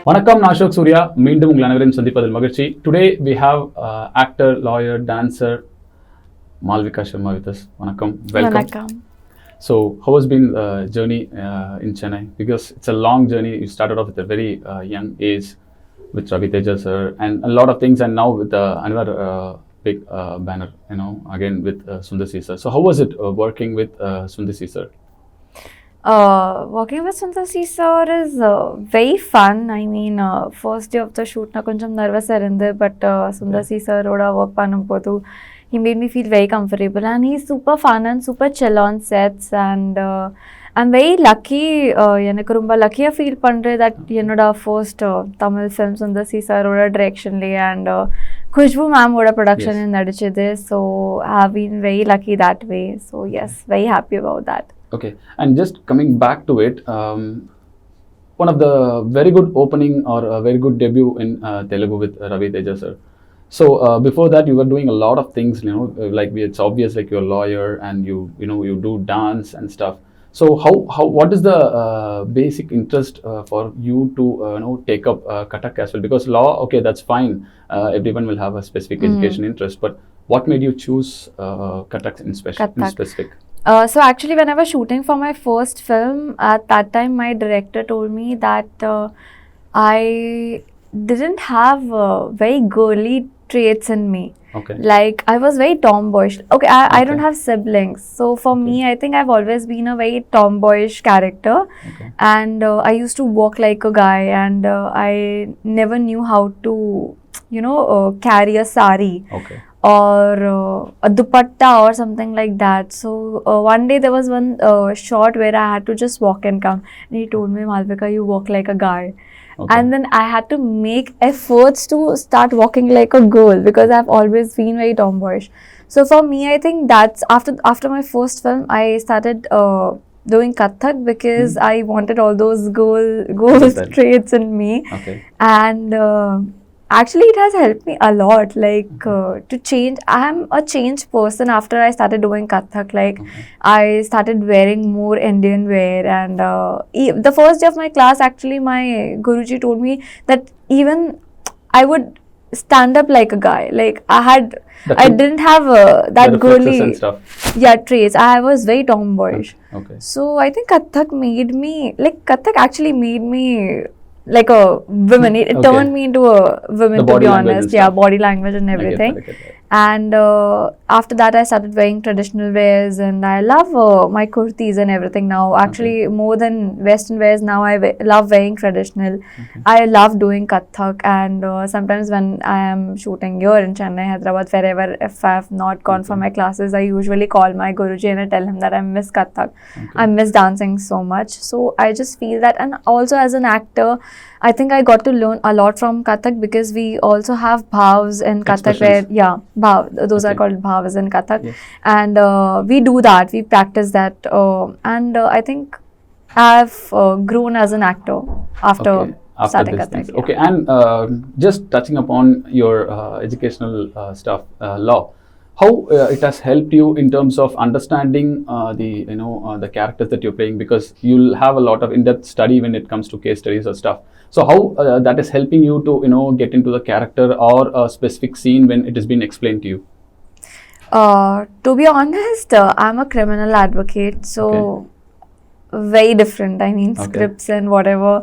வணக்கம், நான் அசோக் சூர்யா. மீண்டும் உங்கள் அனைவரையும் சந்திப்பதில் மகிழ்ச்சி. Today we have actor, lawyer, dancer Malvika Sharma with us. வணக்கம், welcome. வணக்கம். So how has been the journey in Chennai? Because it's a long journey. You started off with a very young age with Ravi Teja sir and a lot of things, and now with another big banner, again with Sundar C sir. So how was it working with Sundar C sir? Working with Sundar C sir is very fun. I mean, first day of the shoot na koncham nervous irundu, but Sundar C sir oda work panumpothu he made me feel very comfortable, and he's super fun and super chill on sets, and I'm very lucky. எனக்கு ரொம்ப luckiயா feel பண்றேன் that என்னோட first Tamil film Sundar C sir oda direction le and Khushbu ma'am oda production in nadichide, so I have been very lucky that way. So yes, very happy about that. Okay, and just coming back to it, one of the very good opening or a very good debut in Telugu with Ravi Teja sir. So before that, you were doing a lot of things, like it's obvious, like you're a lawyer and you do dance and stuff. So what is the basic interest for you to take up Kathak as well? Because law, okay, that's fine. Everyone will have a specific education interest, but what made you choose Kathak in specific? So actually, when I was shooting for my first film, at that time my director told me that I didn't have very girly traits in me. Okay. Like I was very tomboyish. Okay, I don't have siblings, so for me, I think I've always been a very tomboyish character. Okay. And I used to walk like a guy, and I never knew how to, carry a sari. Okay. Or a dupatta or something like that. So one day there was one shot where I had to just walk and come, and he told me, Malvika, you walk like a guy. Okay. And then I had to make efforts to start walking like a girl, because I've always been very tomboyish. So for me, I think that's after my first film, I started doing Kathak, because I wanted all those girl traits in me. Okay. And actually, it has helped me a lot, like to change. I'm a changed person after I started doing Kathak. Like, I started wearing more Indian wear, and the first day of my class, actually, my Guruji told me that even I would stand up like a guy. Like, I didn't have that girly traits. I was very tomboyish. Okay. So I think Kathak actually made me like a woman. It turned me into a woman, to be honest. Yeah, body language and everything. I get that. And after that, I started wearing traditional wears, and I love my kurtis and everything now. Actually, more than Western wears, now I love wearing traditional. Okay. I love doing Kathak, and sometimes when I am shooting here in Chennai, Hyderabad, wherever, if I have not gone for my classes, I usually call my Guruji and I tell him that I miss Kathak. Okay. I miss dancing so much. So I just feel that, and also as an actor, I think I got to learn a lot from Kathak, because we also have bhavs in Kathak, where those are called bhavs in Kathak. Yes. And we do that, we practice that, and I think I've grown as an actor after starting these Kathak. things. Okay, and just touching upon your educational stuff, law, how it has helped you in terms of understanding the characters that you're playing, because you'll have a lot of in-depth study when it comes to case studies or stuff. So how that is helping you to get into the character or a specific scene when it has been explained to you? To be honest, I'm a criminal advocate, so very different. I mean, scripts and whatever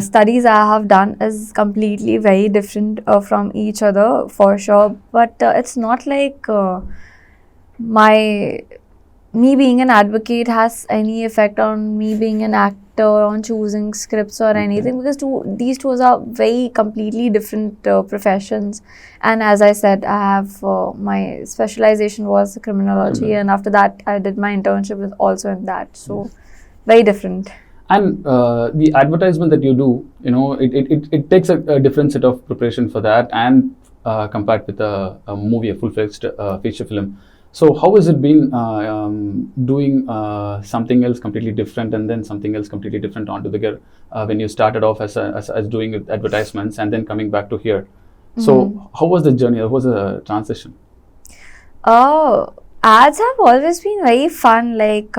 studies I have done is completely very different from each other, for sure. But it's not like me being an advocate has any effect on me being an actor, on choosing scripts or anything, because these two are very completely different professions. And as I said, I have my specialization was criminology, and after that I did my internship also in that, so very different. And the advertisement that you do, it takes a different set of preparation for that, and compared with a movie, a full-fledged feature film. So how has it been doing something else completely different, and then something else completely different altogether when you started off as doing advertisements and then coming back to here? So how was the journey? How was the transition? Ads have always been very fun. Like,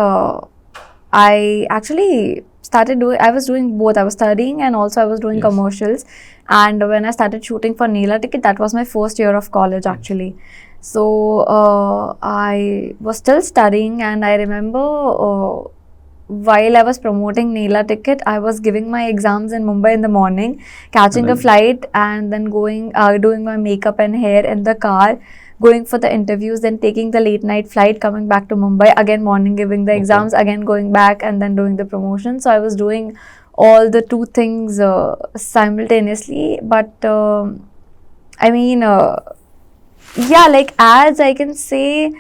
I actually I was doing both. I was studying and also I was doing Yes. commercials. And when I started shooting for Neela Ticket, that was my first year of college actually. So, I was still studying, and I remember while I was promoting Neela Ticket, I was giving my exams in Mumbai in the morning, catching a then- flight, and then going, doing my makeup and hair in the car, going for the interviews, then taking the late night flight, coming back to Mumbai, again morning giving the Okay. exams, again going back, and then doing the promotion. So I was doing all the two things simultaneously. But I mean, yeah, like ads, I can say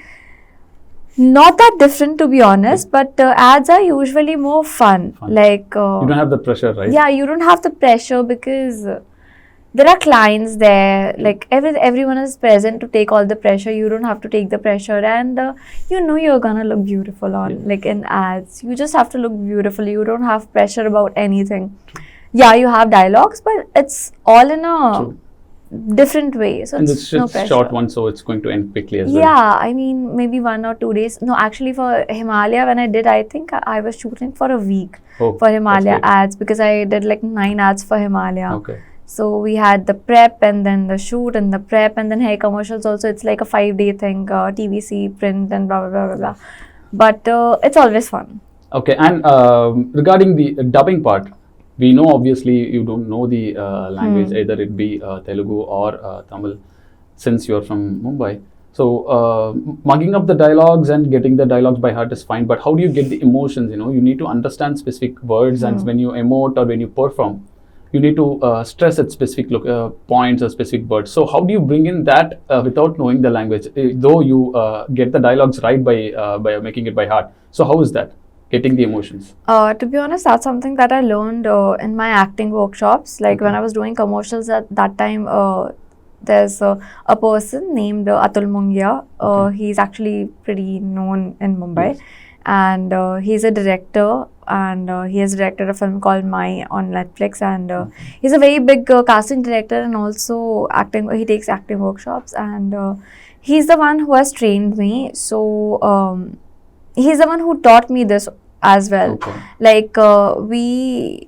not that different to be honest, but ads are usually more fun. Fun. Like, You don't have the pressure, right? yeah, you don't have the pressure because there are clients there. Like everyone is present to take all the pressure. You don't have to take the pressure, and you know you're gonna look beautiful on Yeah. like in ads. You just have to look beautiful. You don't have pressure about anything. Yeah, you have dialogues, but it's all in a True. different way. So And it's it's no just pressure. short one, so it's going to end quickly as well. Yeah, I mean maybe 1 or 2 days. No, actually for Himalaya when I did, I think I was shooting for a week Oh, for Himalaya that's great. ads because I did like 9 ads for Himalaya. Okay. So we had the prep and then the shoot and the prep and then hair commercials also. It's like a 5-day thing, TVC, print and blah, blah, blah, blah, blah. But it's always fun. Okay, and regarding the dubbing part, we know obviously you don't know the language, either it be Telugu or Tamil, since you're from Mumbai. So mugging up the dialogues and getting the dialogues by heart is fine, but how do you get the emotions? You know, you need to understand specific words, and when you emote or when you perform, you need to stress at specific points or specific words. So how do you bring in that without knowing the language, though you get the dialogues right by making it by heart? So how is that, getting the emotions? To be honest, that's something that I learned in my acting workshops. Like when I was doing commercials at that time, there's a person named Atul Mungia. He's actually pretty known in Mumbai. Yes. And he's a director, and he has directed a film called My on Netflix, and he's a very big casting director and also acting. He takes acting workshops, and he's the one who has trained me. So he's the one who taught me this as well. Okay. Like we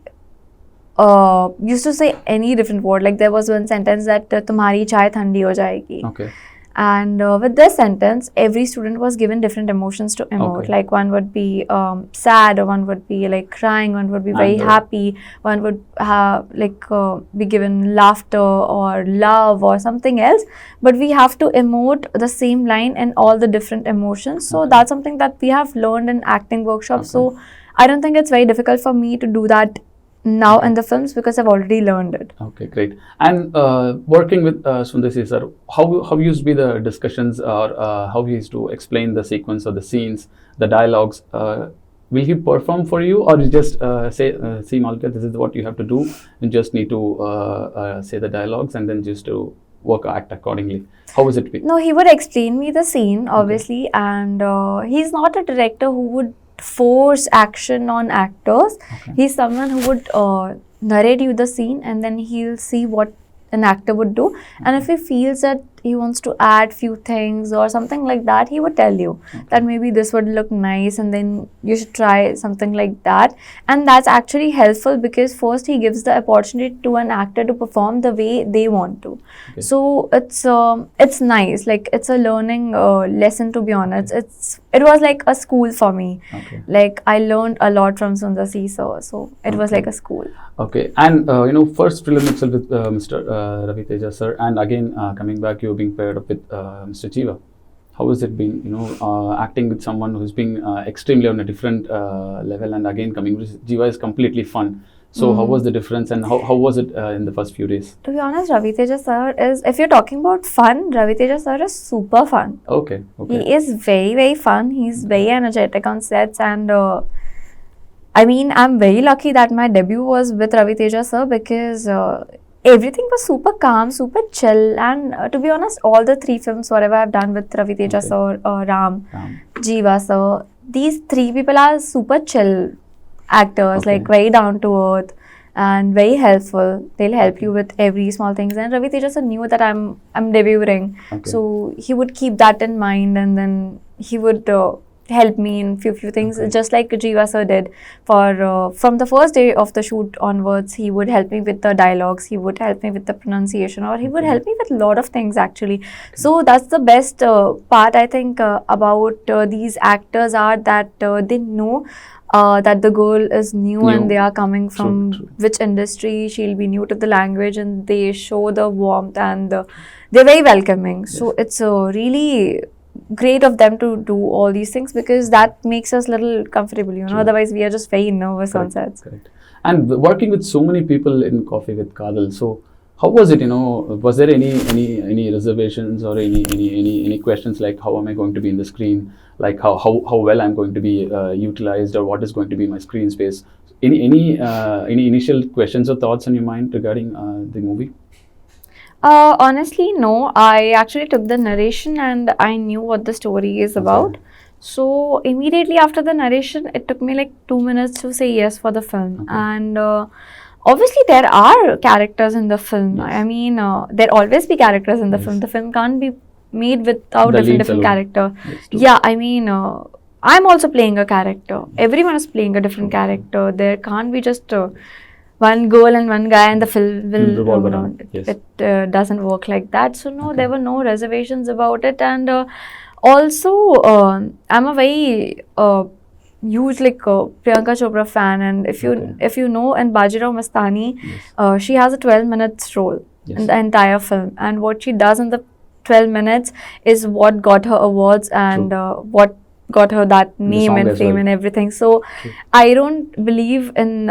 used to say any different word. Like there was one sentence that "Tumhari chai thandi ho jayegi." Okay. And with this sentence, every student was given different emotions to emote. Okay. Like one would be sad, or one would be like crying, one would be very And, happy, one would be given laughter or love or something else. But we have to emote the same line in all the different emotions. So Okay. that's something that we have learned in acting workshops. Okay. So I don't think it's very difficult for me to do that now in the films because I've already learned it. Okay, great. And working with Sundasi sir, how used to be the discussions, or how he used to explain the sequence or the scenes, the dialogues? Will he perform for you, or you just say, see Malvika, this is what you have to do, and just need to say the dialogues and then just to act accordingly? How was it? No, he would explain me the scene, obviously, and he's not a director who would force action on actors. Okay. He's someone who would narrate you the scene, and then he'll see what an actor would do. And if he feels that he wants to add few things or something like that, he would tell you that maybe this would look nice and then you should try something like that. And that's actually helpful because first he gives the opportunity to an actor to perform the way they want to. Okay. So it's nice. Like it's a learning lesson, to be honest. It was like a school for me. Okay. Like I learned a lot from Sundar C. So it was Okay. like a school. Okay, and first film itself with Mr. Ravi Teja sir, and again coming back, you being paired up with Mr. Jiva. How has it been? Acting with someone who's been extremely on a different level, and again coming with Jiva is completely fun. So how was the difference, and how was it in the first few days? To be honest, Ravi Teja sir is, if you're talking about fun, Ravi Teja sir is super fun. Okay. Okay. He is very, very fun. He's very energetic on sets, and I mean, I'm very lucky that my debut was with Ravi Teja sir because everything was super calm, super chill, and to be honest, all the 3 films whatever I've done with Ravi Teja Okay. sir, Ram, Jiva sir, these 3 people are super chill actors, Okay. like very down to earth. and very helpful. They'll help you with every small things. And Ravi Teja sir knew that I'm debuting, Okay. so he would keep that in mind, and then he would help me in few things, Okay. just like Jiva sir did. For from the first day of the shoot onwards, he would help me with the dialogues, he would help me with the pronunciation, or he would Okay. help me with a lot of things actually. So that's the best part, I think, about these actors are that they know that the girl is new, New. and they are coming from True. which industry, she'll be new to the language, and they show the warmth, and they're very welcoming. So it's really great of them to do all these things, because that makes us little comfortable, you know. True. Otherwise we are just very nervous on Correct, sets. correct. And working with so many people in Coffee with Kadhal, so how was it? You know, was there any reservations or any questions like how am I going to be in the screen? Like how well I'm going to be utilized, or what is going to be my screen space? Any initial questions or thoughts on your mind regarding the movie? Honestly, no. I actually took the narration and I knew what the story is about. So immediately after the narration, it took me like 2 minutes to say yes for the film. Okay. And obviously, there are characters in the film. Yes. I mean, there always be characters in the Yes. film. The film can't be made without The leads different alone. character. Yes, true. Yeah, I mean, I'm also playing a character. Everyone is playing a different character. There can't be just one girl and one guy and the film will Revolve roam around, around. yes. It doesn't work like that. So no, Okay. there were no reservations about it. And also, I'm a very huge Priyanka Chopra fan, and Okay. if you know, in Bajirao Mastani, Yes. she has a 12 minutes role Yes. in the entire film, and what she does in the 12 minutes is what got her awards, and what got her that the name song and as fame well. and everything. So True. I don't believe in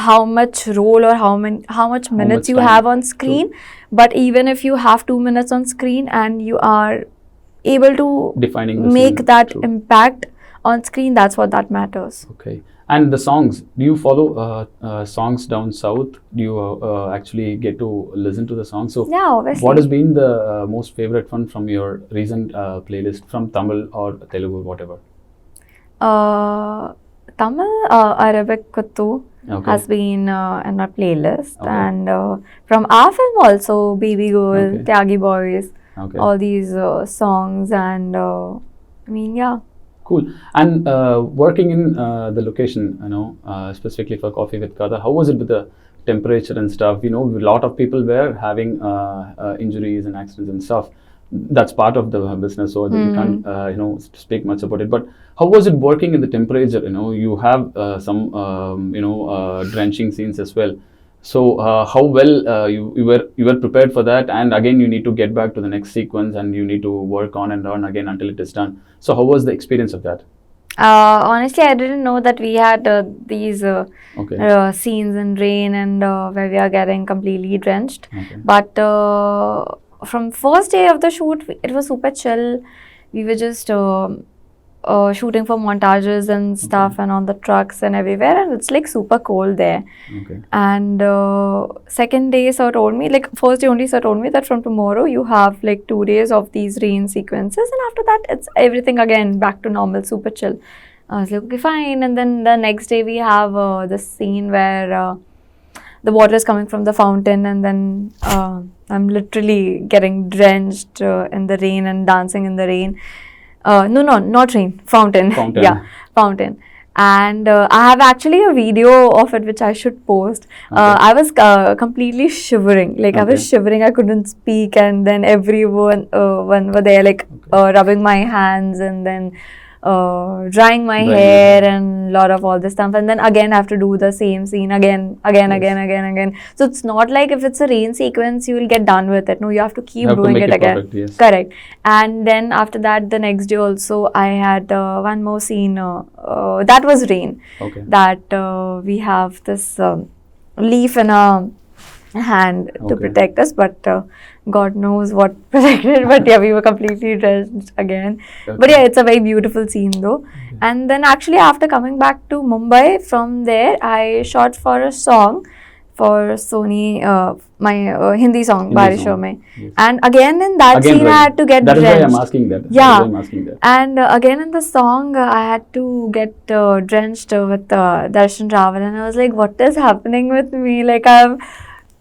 how much role or how much minutes much you time. have on screen, but even if you have 2 minutes on screen and you are able to Defining the make scene. that True. impact on screen, that's what that matters. Okay. And the songs, do you follow songs down south? Do you actually get to listen to the songs? So, Yeah, obviously. what has been the most favorite one from your recent playlist, from Tamil or Telugu, whatever? Tamil Arabic Kuttu Okay. has been in our playlist, Okay. and from our film also, Baby Girl, Okay. Tyagi Boys, Okay. all these songs, and I mean, yeah. Cool. And working in the location, you know, specifically for Coffee with Kadhal, how was it with the temperature and stuff? You know, a lot of people were having injuries and accidents and stuff. That's part of the business, so we can't, you know, speak much about it. But how was it working in the temperature? You know, you have some, you know, drenching scenes as well. So how well you were prepared for that, and again you need to get back to the next sequence, and you need to work on and on again until it is done. So how was the experience of that? Honestly, I didn't know that we had these Okay. scenes in rain, and where we are getting completely drenched. Okay. But from first day of the shoot, it was super chill. We were just shooting for montages and stuff, and on the trucks and everywhere, and it's like super cold there. Okay. And second day, sir told me, like first day only, sir told me that from tomorrow you have like 2 days of these rain sequences, and after that it's everything again back to normal, super chill. I was like, okay, fine. And then the next day we have this scene where the water is coming from the fountain, and then I'm literally getting drenched in the rain and dancing in the rain. No, not rain, fountain. Fountain. Yeah, fountain. And I have actually a video of it which I should post. I was completely shivering. Like I was Okay. shivering, I couldn't speak, and then everyone one were there like rubbing my hands, and then drying my Drying your hair, and lot of all this stuff. And then again I have to do the same scene again. So it's not like if it's a rain sequence you will get done with it. No, you have to keep You have to doing make it it again. perfect, yes. Correct. And then after that, the next day also I had one more scene that was rain. Okay. That we have this leaf in a hand to Okay. protect us, but God knows what protected. But yeah, we were completely drenched again. But Okay. yeah, it's a very beautiful scene though. And then actually after coming back to Mumbai, from there I shot for a song for Sony, my Hindi song Hindi Barish song. mein. Yes. And again in that Again, scene I right. had to get That is why drenched. I'm asking that. Yeah. That's why I'm asking that. And again in the song, I had to get drenched with Darshan Rawal, and I was like, what is happening with me? Like, I'm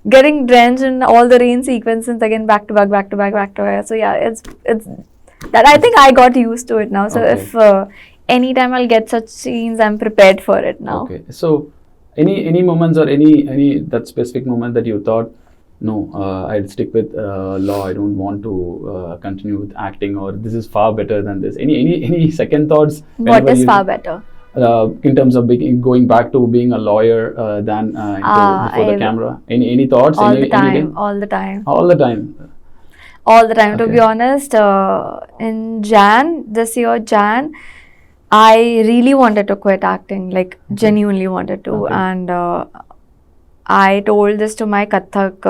getting drenched in all the rain sequences again, back to back, back to back, back to back. So yeah, it's that I think I got used to it now. So Okay. if anytime I'll get such scenes, I'm prepared for it now. Okay. So, any moments or any that specific moment that you thought, no, I'd stick with law. I don't want to continue with acting, or this is far better than this. Any second thoughts? What whenever is you- far better? in terms of going back to being a lawyer than before the I- camera? Any thoughts? All any, the time, anything? all the time. All the time. All the time. To Okay. be honest, in this year Jan, I really wanted to quit acting, like genuinely wanted to. Okay. And I told this to my Kathak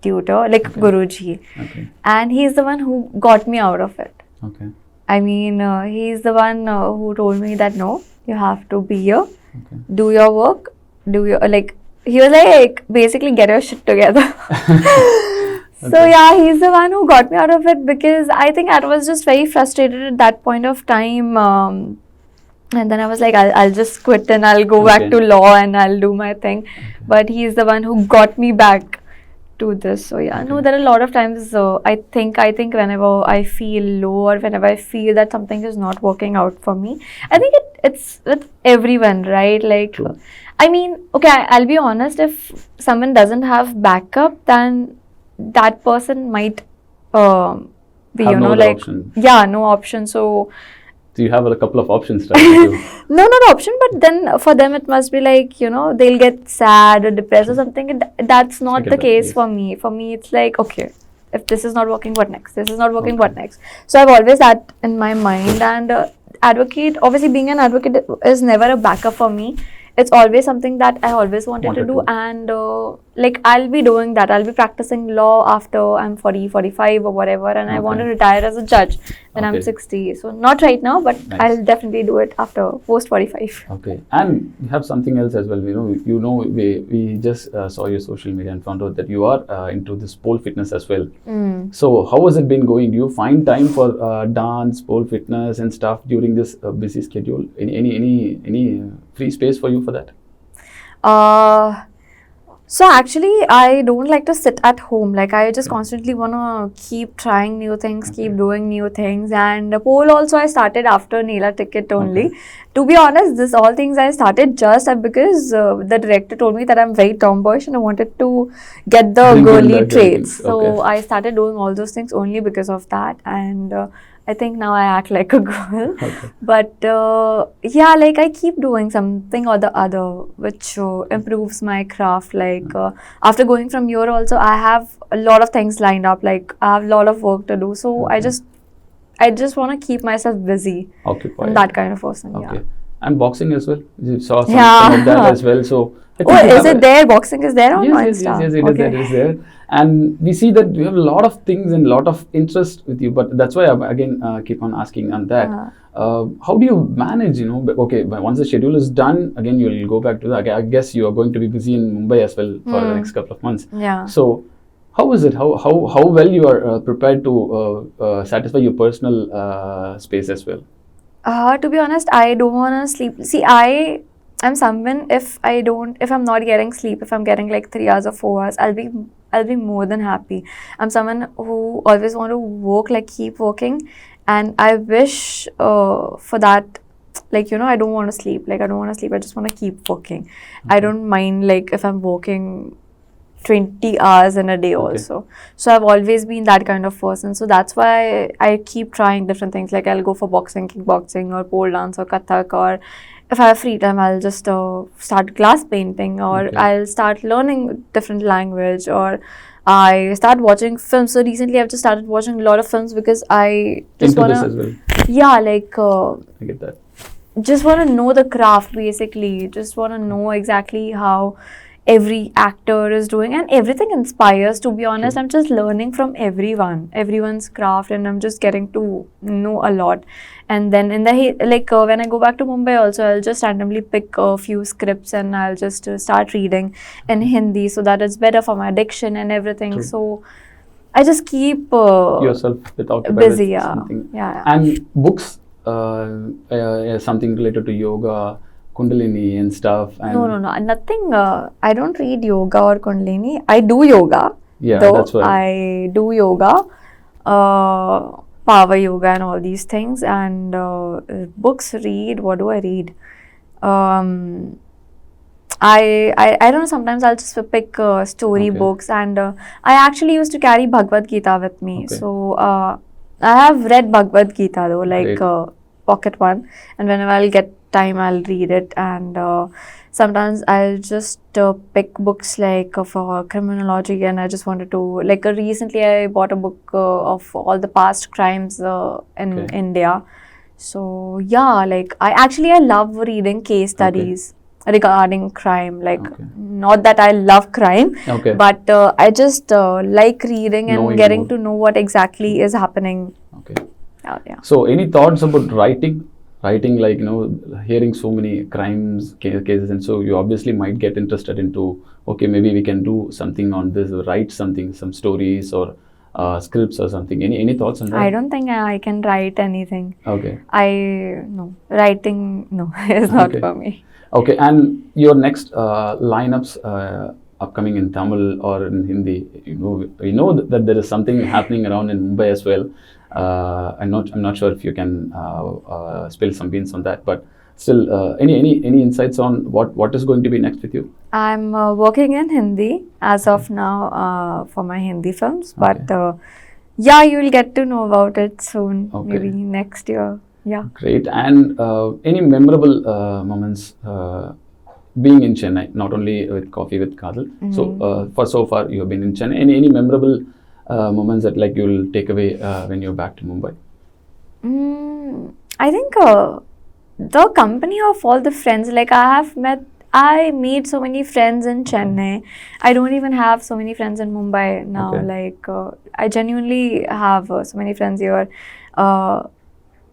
tutor, like Okay. Guruji, Okay. and he's the one who got me out of it. Okay. I mean, he's the one who told me that no, you have to be here, Okay. do your work, do your like. He was like, basically, get your shit together. So Okay. yeah, he's the one who got me out of it, because I think I was just very frustrated at that point of time. And then I was like, I'll just quit and I'll go back Okay. to law and I'll do my thing. But he's the one who got me back to this. So yeah, no, Okay. there are a lot of times I think whenever I feel low, or whenever I feel that something is not working out for me, I think it's with everyone, right? Like, True. I mean, okay, I'll be honest, if someone doesn't have backup, then that person might be, Have you no know, other like, option. yeah, no option. So So you have a couple of options, right? no, not option, but then for them it must be like, you know, they'll get sad or depressed or something. And that's not get the that, case yes. for me. For me, it's like, okay, if this is not working, what next? This is not working, Okay. what next? So I've always that in my mind. And advocate, obviously being an advocate is never a backup for me. It's always something that I always wanted to Wanted do. to. And like, I'll be doing that. I'll be practicing law after I'm 40, 45 or whatever. And I want to Okay. retire as a judge when I'm Okay. 60. So not right now, but Nice. I'll definitely do it after post 45. Okay, and you have something else as well. We just saw your social media and found out that you are into this pole fitness as well. So how has it been going? Do you find time for dance, pole fitness, and stuff during this busy schedule? Any free space for you for that? So actually, I don't like to sit at home. Like, I just constantly want to keep trying new things, keep doing new things. And pole also I started after Neela ticket only. Okay. To be honest, this all things I started just because the director told me that I'm very tomboyish and I wanted to get the Bring in girly the girly traits. things, So okay. I started doing all those things only because of that. And I think now I act like a girl. Okay. But yeah, like, I keep doing something or the other which improves my craft. Like, after going from here also, I have a lot of things lined up. Like, I have a lot of work to do. So I just want to keep myself busy. Occupied. I'm that kind of person. Okay. Yeah. And boxing as well. You saw some Yeah. of that as well. So I think Oh, you is have it a- there? Boxing is there on Yes, Insta? it is there, it is there. And we see that you have a lot of things and a lot of interest with you, but that's why I again keep on asking on that. How do you manage, okay, but once the schedule is done, again you'll go back to that. I guess you are going to be busy in Mumbai as well for the next couple of months. Yeah. So how is it? How well you are prepared to satisfy your personal space as well? To be honest, I don't want to sleep. See, I'm someone, if I'm not getting sleep, if I'm getting like 3 hours or 4 hours, I'll be more than happy. I'm someone who always want to work, like keep working, and I wish for that. Like, I don't want to sleep. Like, I don't want to sleep. I just want to keep working. I don't mind like if I'm working 20 hours in a day also. So I've always been that kind of person. So that's why I keep trying different things. Like, I'll go for boxing, kickboxing, or pole dance, or kathak, or if I have free time, I'll just start glass painting, or I'll start learning different language, or I start watching films. So recently I've just started watching a lot of films because I just Into want this as well. yeah, like I get that. just want to know the craft, basically. Just want to know exactly how every actor is doing, and everything inspires, to be honest. I'm just learning from everyone's craft, and I'm just getting to know a lot. And then in the when I go back to Mumbai also, I'll just randomly pick a few scripts and I'll just start reading in Hindi, so that it's better for my diction and everything. True. So I just keep yourself occupied busy, with yeah. something. Yeah. And books, something related to yoga, Kundalini and stuff. And No, nothing. I don't read yoga or Kundalini. I do yoga. Yeah, though that's why. I do yoga, power yoga, and all these things. And books read. What do I read? I don't know. Sometimes I'll just pick story books, and I actually used to carry Bhagavad Gita with me. Okay. So I have read Bhagavad Gita though, like pocket one, and whenever I'll get time, I'll read it. And sometimes I'll just pick books like for criminology, and I just wanted to recently I bought a book of all the past crimes in India. So yeah, I love reading case studies regarding crime. Not that I love crime, but I just like reading and getting to know what exactly is happening. Yeah. So any thoughts about writing, hearing so many crimes cases, and so you obviously might get interested into, maybe we can do something on this, or write something, some stories or scripts or something. Any thoughts on that? I don't think I can write anything. Writing is not for me. Okay, and your next lineups upcoming in Tamil or in Hindi, we know that there is something happening around in Mumbai as well. I'm not sure if you can spill some beans on that, but still, any insights on what is going to be next with you? I'm working in Hindi as of now for my Hindi films, but yeah, you will get to know about it soon, maybe next year. Yeah. Great. And any memorable moments being in Chennai, not only with Cofee with Kadhal. So far you have been in Chennai. Any memorable moments that you'll take away when you're back to Mumbai? I think the company of all the friends, I made so many friends in Chennai. I don't even have so many friends in Mumbai now. I genuinely have so many friends here.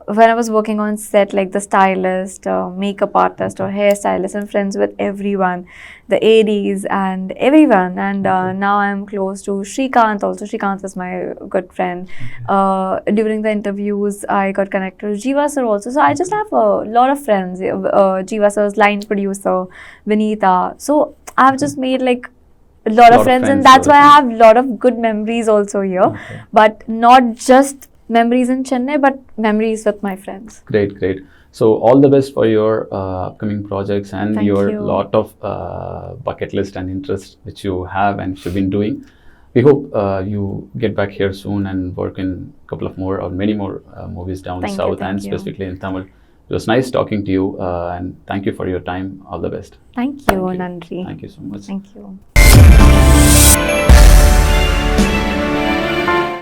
When I was working on set, the stylist, makeup artist or hairstylist, and friends with everyone, the ADs and everyone. And now I'm close to Shrikant also. Shrikant is my good friend. During the interviews, I got connected to Jiva sir also. So I just have a lot of friends. Jiva sir's line producer, Vinita. So I've just made a lot of friends, and that's why I have a lot of good memories also here. But not just memories in Chennai, but memories with my friends. Great. So all the best for your upcoming projects and Thank your you. lot of bucket list and interest which you have and you've been doing. We hope you get back here soon and work in a couple of more or many more movies down south and specifically in Tamil. It was nice talking to you and thank you for your time. All the best. Thank you, Nandri. Thank you so much. Thank you.